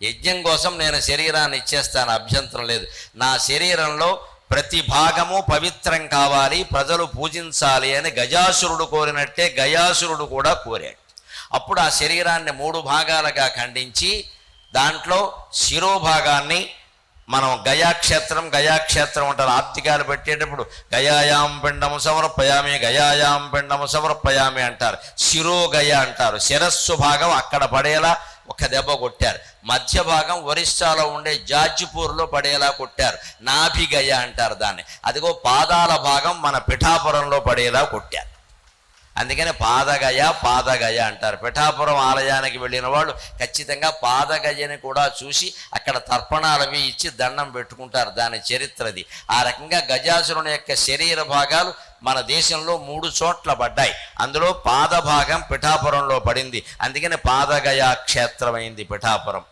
యజ్ఞం కోసం నేను శరీరాన్ని ఇచ్చేస్తాను, అభ్యంతరం లేదు. నా శరీరంలో ప్రతి భాగము పవిత్రం కావాలి, ప్రజలు పూజించాలి అని గజాసురుడు కోరినట్టే గయాసురుడు కూడా కోరాడు. అప్పుడు ఆ శరీరాన్ని 3 భాగాలుగా ఖండించి దాంట్లో శిరోభాగాన్ని మనం గయాక్షేత్రం అంటారు. ఆప్తికాలు పెట్టేటప్పుడు గయాయాం పిండము సమర్పయామి, గయాయాం పిండము సమర్పయామి అంటారు. శిరోగయ అంటారు. శిరస్సు భాగం అక్కడ పడేలా ఒక దెబ్బ కొట్టారు. మధ్య భాగం ఒరిస్సాలో ఉండే జాజ్పూర్లో పడేలా కొట్టారు. నాభిగయ అంటారు దాన్ని. అదిగో పాదాల భాగం మన పిఠాపురంలో పడేలా కొట్టారు. అందుకని పాదగయ అంటారు. పిఠాపురం ఆలయానికి వెళ్ళిన వాళ్ళు ఖచ్చితంగా పాదగయని కూడా చూసి అక్కడ తర్పణాలవి ఇచ్చి దండం పెట్టుకుంటారు. దాని చరిత్రది. ఆ రకంగా గజాసురుని యొక్క శరీర భాగాలు మన దేశంలో 3 చోట్ల పడ్డాయి. అందులో పాదభాగం పిఠాపురంలో పడింది. అందుకని పాదగయా క్షేత్రమైంది పిఠాపురం.